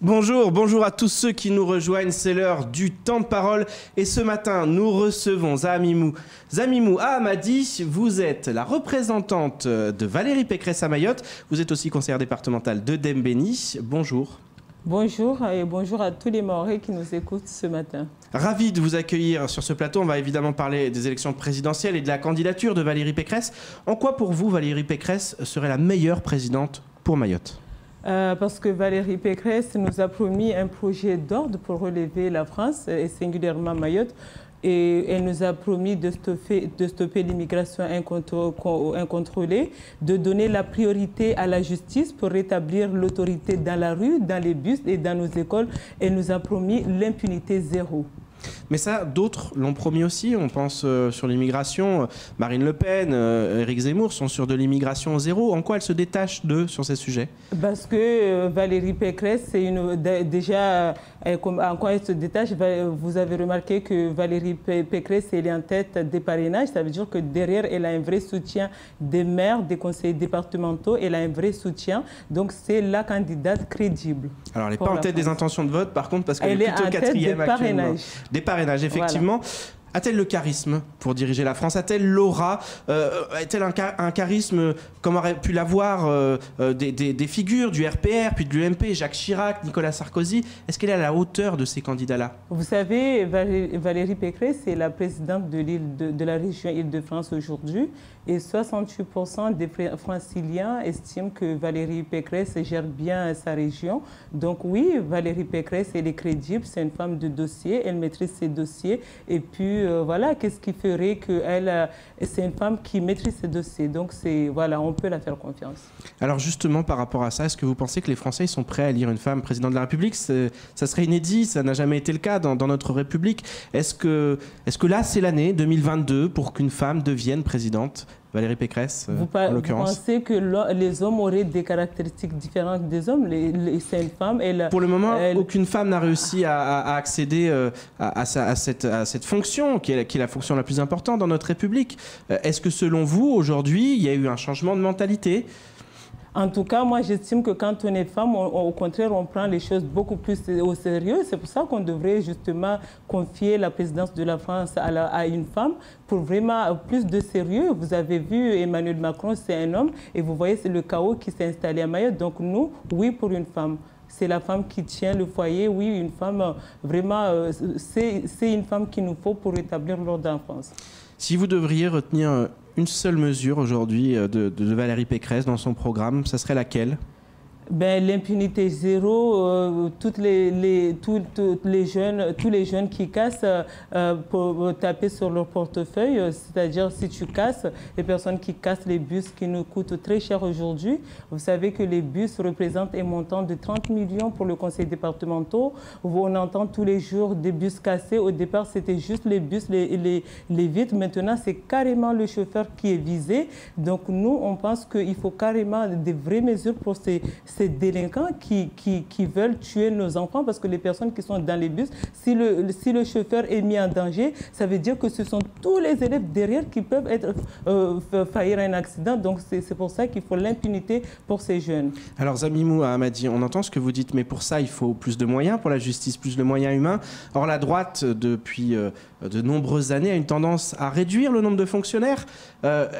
Bonjour à tous ceux qui nous rejoignent, c'est l'heure du temps de parole et ce matin nous recevons Zamimou Ahamadi, vous êtes la représentante de Valérie Pécresse à Mayotte, vous êtes aussi conseillère départementale de Dembéni, bonjour. Bonjour et bonjour à tous les Mahorais qui nous écoutent ce matin. Ravi de vous accueillir sur ce plateau, on va évidemment parler des élections présidentielles et de la candidature de Valérie Pécresse. En quoi pour vous Valérie Pécresse serait la meilleure présidente pour Mayotte ? Parce que Valérie Pécresse nous a promis un projet d'ordre pour relever la France et singulièrement Mayotte. Et elle nous a promis de stopper l'immigration incontrôlée, de donner la priorité à la justice pour rétablir l'autorité dans la rue, dans les bus et dans nos écoles. Elle nous a promis l'impunité zéro. Mais ça, d'autres l'ont promis aussi. On pense sur l'immigration. Marine Le Pen, Éric Zemmour sont sur de l'immigration zéro. En quoi elle se détache d'eux sur ces sujets? Parce que Valérie Pécresse, c'est déjà, en quoi elle se détache, vous avez remarqué que Valérie Pécresse, elle est en tête des parrainages. Ça veut dire que derrière, elle a un vrai soutien des maires, des conseillers départementaux. Elle a un vrai soutien. Donc, c'est la candidate crédible. Alors, elle n'est pas en tête des intentions de vote, par contre, parce qu'elle est plutôt quatrième actuellement. Des parrainages, effectivement. Voilà. A-t-elle le charisme pour diriger la France? A-t-elle l'aura? A-t-elle un charisme comme aurait pu l'avoir des figures du RPR, puis de l'UMP, Jacques Chirac, Nicolas Sarkozy? Est-ce qu'elle est à la hauteur de ces candidats-là? Vous savez, Valérie Pécresse est la présidente de la région Île-de-France aujourd'hui. Et 68% des franciliens estiment que Valérie Pécresse gère bien sa région. Donc oui, Valérie Pécresse, elle est crédible, c'est une femme de dossier, elle maîtrise ses dossiers. Et puis voilà, qu'est-ce qui ferait qu'elle... c'est une femme qui maîtrise ses dossiers. Donc voilà, on peut la faire confiance. Alors justement, par rapport à ça, est-ce que vous pensez que les Français sont prêts à élire une femme présidente de la République? Ça serait inédit, ça n'a jamais été le cas dans notre République. Est-ce que là, c'est l'année 2022 pour qu'une femme devienne présidente? Valérie Pécresse, en l'occurrence. Vous pensez que les hommes auraient des caractéristiques différentes des hommes? C'est une femme. Pour le moment, aucune femme n'a réussi à accéder à cette fonction, qui est la fonction la plus importante dans notre République. Est-ce que selon vous, aujourd'hui, il y a eu un changement de mentalité ? En tout cas, moi, j'estime que quand on est femme, au contraire, on prend les choses beaucoup plus au sérieux. C'est pour ça qu'on devrait justement confier la présidence de la France à une femme pour vraiment plus de sérieux. Vous avez vu, Emmanuel Macron, c'est un homme, et vous voyez, c'est le chaos qui s'est installé à Mayotte. Donc nous, oui pour une femme. C'est la femme qui tient le foyer. Oui, une femme, vraiment, c'est une femme qu'il nous faut pour rétablir l'ordre en France. Si vous devriez retenir une seule mesure aujourd'hui de Valérie Pécresse dans son programme, ça serait laquelle? L'impunité zéro, tous les jeunes qui cassent pour taper sur leur portefeuille, c'est-à-dire si tu casses, les personnes qui cassent les bus qui nous coûtent très cher aujourd'hui, vous savez que les bus représentent un montant de 30 millions pour le conseil départemental. On entend tous les jours des bus cassés. Au départ, c'était juste les bus, les vitres. Maintenant, c'est carrément le chauffeur qui est visé. Donc nous, on pense qu'il faut carrément des vraies mesures pour ces délinquants qui veulent tuer nos enfants, parce que les personnes qui sont dans les bus, si le chauffeur est mis en danger, ça veut dire que ce sont tous les élèves derrière qui peuvent faillir à un accident. Donc c'est pour ça qu'il faut l'impunité pour ces jeunes. Alors Zamimou Ahamadi, on entend ce que vous dites, mais pour ça il faut plus de moyens pour la justice, plus de moyens humains. Or la droite, depuis de nombreuses années, a une tendance à réduire le nombre de fonctionnaires.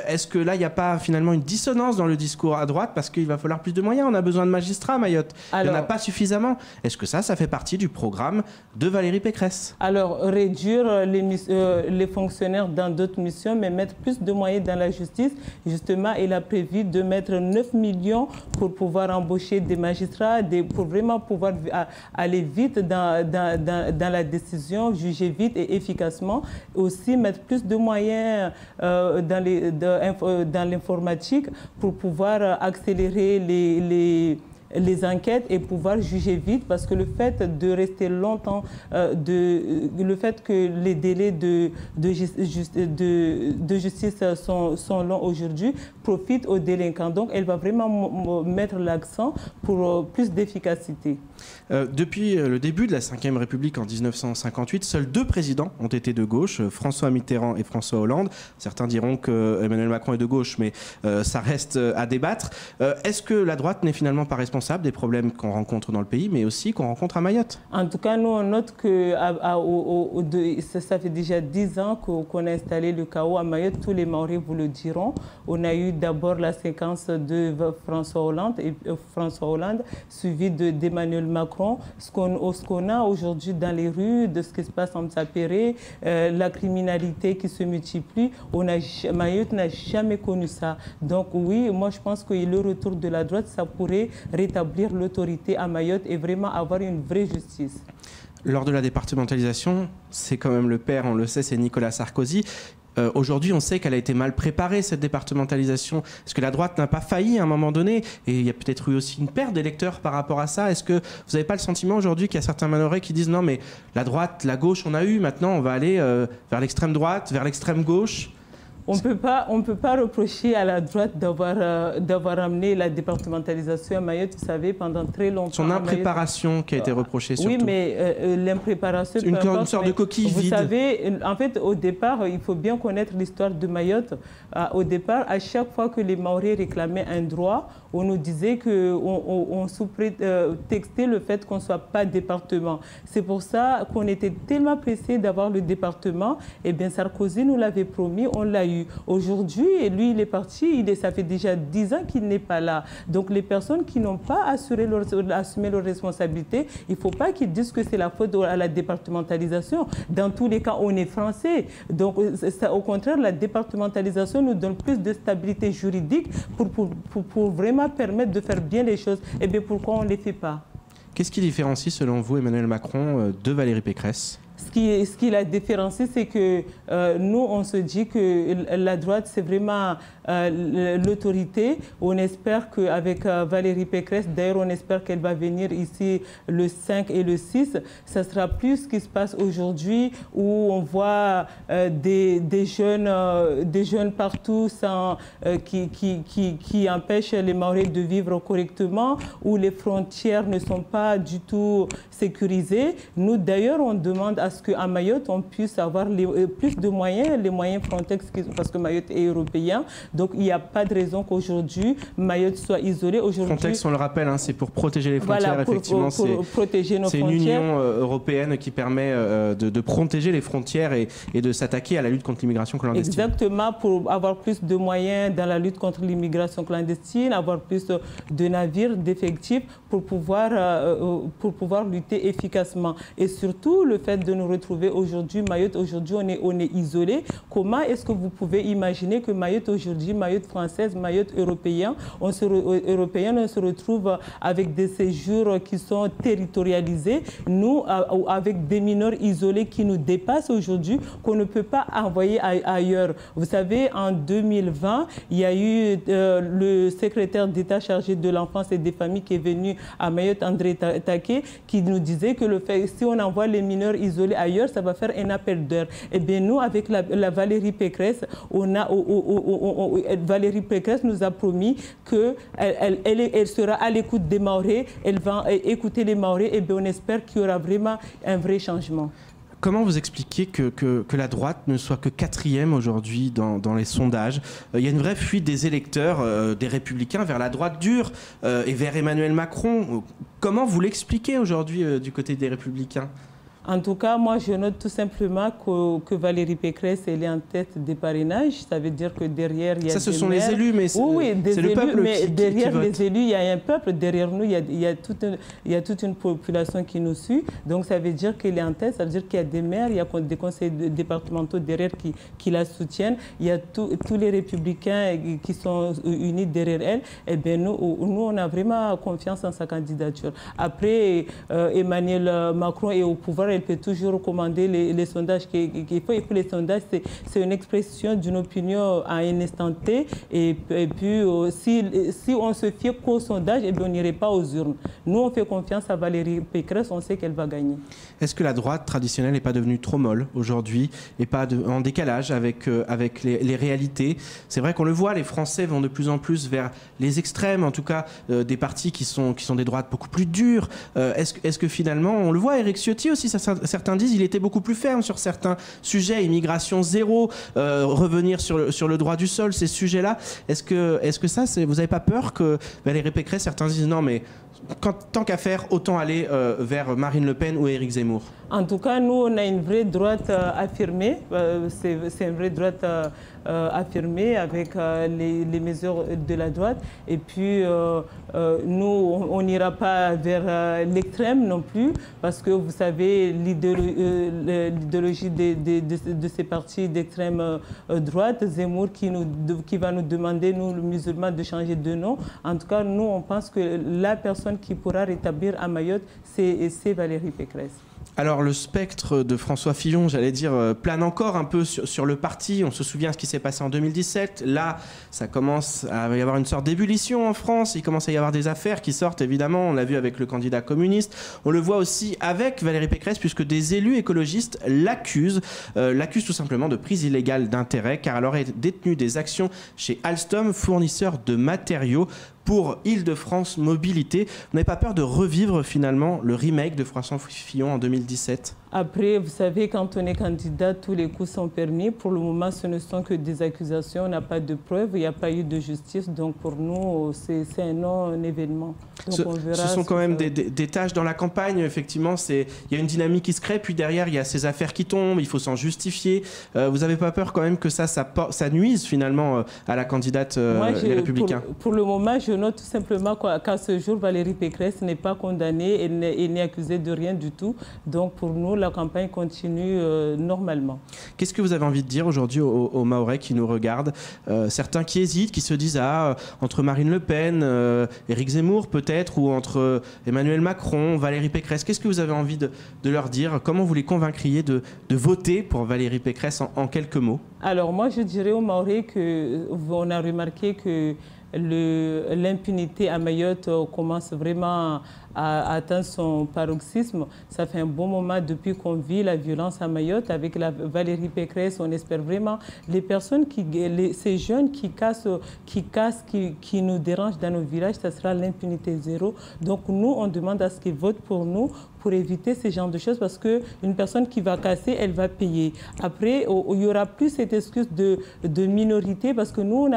Est-ce que là il n'y a pas finalement une dissonance dans le discours à droite, parce qu'il va falloir plus de moyens? On a besoin de magistrats à Mayotte. Il n'y en a pas suffisamment. Est-ce que ça fait partie du programme de Valérie Pécresse? Alors, réduire les fonctionnaires dans d'autres missions, mais mettre plus de moyens dans la justice. Justement, il a prévu de mettre 9 millions pour pouvoir embaucher des magistrats, pour vraiment pouvoir aller vite dans la décision, juger vite et efficacement. Aussi, mettre plus de moyens dans l'informatique pour pouvoir accélérer les enquêtes et pouvoir juger vite, parce que le fait de rester longtemps, le fait que les délais de justice sont longs aujourd'hui profite aux délinquants. Donc elle va vraiment mettre l'accent pour plus d'efficacité. Depuis le début de la Ve République en 1958, seuls 2 présidents ont été de gauche, François Mitterrand et François Hollande. Certains diront que Emmanuel Macron est de gauche, mais ça reste à débattre. Est-ce que la droite n'est finalement pas responsable responsable des problèmes qu'on rencontre dans le pays, mais aussi qu'on rencontre à Mayotte. En tout cas, nous, on note que ça fait déjà 10 ans qu'on a installé le chaos à Mayotte. Tous les Maoris vous le diront. On a eu d'abord la séquence de François Hollande, suivie d'Emmanuel Macron. Ce qu'on a aujourd'hui dans les rues, de ce qui se passe en Msapéré, la criminalité qui se multiplie, Mayotte n'a jamais connu ça. Donc oui, moi je pense que le retour de la droite, ça pourrait rétablir l'autorité à Mayotte et vraiment avoir une vraie justice. Lors de la départementalisation, c'est quand même le père, on le sait, c'est Nicolas Sarkozy. Aujourd'hui, on sait qu'elle a été mal préparée, cette départementalisation. Est-ce que la droite n'a pas failli à un moment donné? Et il y a peut-être eu aussi une perte d'électeurs par rapport à ça. Est-ce que vous n'avez pas le sentiment aujourd'hui qu'il y a certains Mahorais qui disent non, mais la droite, la gauche, on a eu, maintenant on va aller vers l'extrême droite, vers l'extrême gauche? On peut pas reprocher à la droite d'avoir amené la départementalisation à Mayotte, vous savez, pendant très longtemps. Son impréparation qui a été reprochée surtout. Oui, mais l'impréparation... Une sorte de coquille vide. Vous savez, en fait, au départ, il faut bien connaître l'histoire de Mayotte. Au départ, à chaque fois que les Maoris réclamaient un droit, on nous disait qu'on sous-textait le fait qu'on ne soit pas département. C'est pour ça qu'on était tellement pressés d'avoir le département. Eh bien, Sarkozy nous l'avait promis, on l'a eu. Aujourd'hui, lui, il est parti, ça fait déjà 10 ans qu'il n'est pas là. Donc, les personnes qui n'ont pas assumé leurs responsabilités, il ne faut pas qu'ils disent que c'est la faute à la départementalisation. Dans tous les cas, on est français. Donc, au contraire, la départementalisation nous donne plus de stabilité juridique pour vraiment permettre de faire bien les choses. Eh bien, pourquoi on ne les fait pas? Qu'est-ce qui différencie, selon vous, Emmanuel Macron, de Valérie Pécresse? Ce qui la différencie, c'est que nous, on se dit que la droite, c'est vraiment l'autorité. On espère qu'avec Valérie Pécresse, d'ailleurs, on espère qu'elle va venir ici le 5 et le 6. Ça sera plus ce qui se passe aujourd'hui, où on voit des jeunes partout qui empêchent les Mahorais de vivre correctement, où les frontières ne sont pas du tout sécurisées. Nous, d'ailleurs, on demande à ce qu'à Mayotte, on puisse avoir plus de moyens, les moyens Frontex, parce que Mayotte est européen. Donc, il n'y a pas de raison qu'aujourd'hui, Mayotte soit isolée. Frontex, on le rappelle, hein, c'est pour protéger les frontières, voilà, effectivement. Pour protéger nos frontières. C'est une union européenne qui permet de protéger les frontières et de s'attaquer à la lutte contre l'immigration clandestine. Exactement, pour avoir plus de moyens dans la lutte contre l'immigration clandestine, avoir plus de navires, d'effectifs pour pouvoir lutter efficacement. Et surtout, le fait de nous retrouver aujourd'hui, Mayotte, aujourd'hui, on est isolé. Comment est-ce que vous pouvez imaginer que Mayotte, aujourd'hui, Mayotte française, Mayotte européen, on se retrouve avec des séjours qui sont territorialisés, nous, avec des mineurs isolés qui nous dépassent aujourd'hui, qu'on ne peut pas envoyer ailleurs. Vous savez, en 2020, il y a eu le secrétaire d'État chargé de l'enfance et des familles qui est venu à Mayotte, André Taquet, qui nous disait que si on envoie les mineurs isolés ailleurs, ça va faire un appel d'air. Eh bien, nous, avec la Valérie Pécresse, Valérie Pécresse nous a promis qu'elle sera à l'écoute des Mahorais, elle va écouter les Mahorais, et bien on espère qu'il y aura vraiment un vrai changement. Comment vous expliquez que la droite ne soit que 4e aujourd'hui dans les sondages? Il y a une vraie fuite des électeurs, des Républicains, vers la droite dure et vers Emmanuel Macron. Comment vous l'expliquez aujourd'hui du côté des Républicains? En tout cas, moi, je note tout simplement que Valérie Pécresse, elle est en tête des parinages. Ça veut dire que derrière, il y a ce sont les élus, mais c'est le peuple mais qui derrière vote. les élus, il y a un peuple. Derrière nous, il y a toute une population qui nous suit. Donc, ça veut dire qu'elle est en tête. Ça veut dire qu'il y a des maires, il y a des conseils départementaux derrière qui la soutiennent. Il y a tous les républicains qui sont unis derrière elle. Eh bien, nous, on a vraiment confiance en sa candidature. Après, Emmanuel Macron est au pouvoir. Elle peut toujours recommander les sondages qu'il faut. Et puis les sondages, c'est une expression d'une opinion à un instant T. Et puis, si on se fie qu'au sondage, eh bien, on n'irait pas aux urnes. Nous, on fait confiance à Valérie Pécresse, on sait qu'elle va gagner. Est-ce que la droite traditionnelle n'est pas devenue trop molle aujourd'hui et pas en décalage avec les réalités? C'est vrai qu'on le voit, les Français vont de plus en plus vers les extrêmes, en tout cas des partis qui sont des droites beaucoup plus dures. Est-ce que finalement, on le voit, Éric Ciotti aussi, ça certains disent, il était beaucoup plus ferme sur certains sujets, immigration zéro, revenir sur le droit du sol, ces sujets-là. Est-ce que ça, vous n'avez pas peur que Valérie Pécresse, certains disent non, mais tant qu'à faire, autant aller vers Marine Le Pen ou Éric Zemmour? En tout cas, nous, on a une vraie droite affirmée. C'est une vraie droite affirmée avec les mesures de la droite. Et puis, nous, on n'ira pas vers l'extrême non plus, parce que vous savez, l'idéologie de ces partis d'extrême droite, Zemmour qui va nous demander, nous, les musulmans, de changer de nom. En tout cas, nous, on pense que la personne qui pourra rétablir à Mayotte, c'est Valérie Pécresse. Alors le spectre de François Fillon, j'allais dire, plane encore un peu sur le parti. On se souvient de ce qui s'est passé en 2017. Là, ça commence à y avoir une sorte d'ébullition en France. Il commence à y avoir des affaires qui sortent, évidemment. On l'a vu avec le candidat communiste. On le voit aussi avec Valérie Pécresse, puisque des élus écologistes l'accusent tout simplement de prise illégale d'intérêt, car elle aurait détenu des actions chez Alstom, fournisseur de matériaux pour Île-de-France Mobilité. Vous n'avez pas peur de revivre finalement le remake de François Fillon en 2017 ? Après, vous savez, quand on est candidat, tous les coups sont permis. Pour le moment, ce ne sont que des accusations, on n'a pas de preuves, il n'y a pas eu de justice. Donc pour nous, c'est un non-événement. Ce sont quand même des tâches dans la campagne. Effectivement, il y a une dynamique qui se crée, puis derrière, il y a ces affaires qui tombent, il faut s'en justifier. Vous n'avez pas peur quand même que ça nuise finalement à la candidate Les Républicains? Pour le moment, je note tout simplement qu'à ce jour, Valérie Pécresse n'est pas condamnée et n'est accusée de rien du tout. Donc pour nous, la campagne continue normalement. Qu'est-ce que vous avez envie de dire aujourd'hui aux Mahorais qui nous regardent, certains qui hésitent, qui se disent entre Marine Le Pen, Éric Zemmour peut-être, ou entre Emmanuel Macron, Valérie Pécresse, qu'est-ce que vous avez envie de leur dire? Comment vous les convaincriez de voter pour Valérie Pécresse en quelques mots? Alors moi, je dirais aux Mahorais qu'on a remarqué que l'impunité à Mayotte commence vraiment à atteindre son paroxysme. Ça fait un bon moment depuis qu'on vit la violence à Mayotte. Avec Valérie Pécresse, on espère vraiment les personnes, ces jeunes qui nous dérangent dans nos villages, ça sera l'impunité zéro. Donc nous, on demande à ce qu'ils votent pour nous pour éviter ce genre de choses, parce qu'une personne qui va casser, elle va payer. Après, il n'y aura plus cette excuse de minorité, parce que nous,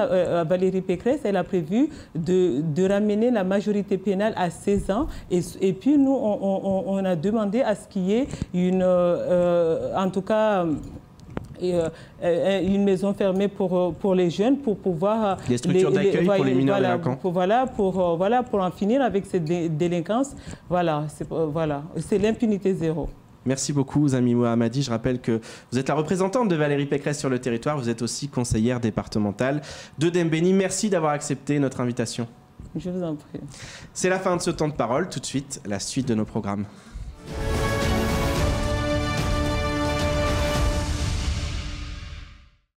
Valérie Pécresse, elle a prévu de ramener la majorité pénale à 16 ans. Et puis, nous, on a demandé à ce qu'il y ait en tout cas, une maison fermée pour les jeunes, pour pouvoir... Des structures d'accueil pour les mineurs délinquants. Pour en finir avec cette délinquance. Voilà, c'est l'impunité zéro. Merci beaucoup, Zami Mohamadi. Je rappelle que vous êtes la représentante de Valérie Pécresse sur le territoire. Vous êtes aussi conseillère départementale de Dembéni. Merci d'avoir accepté notre invitation. Je vous en prie. C'est la fin de ce temps de parole. Tout de suite, la suite de nos programmes.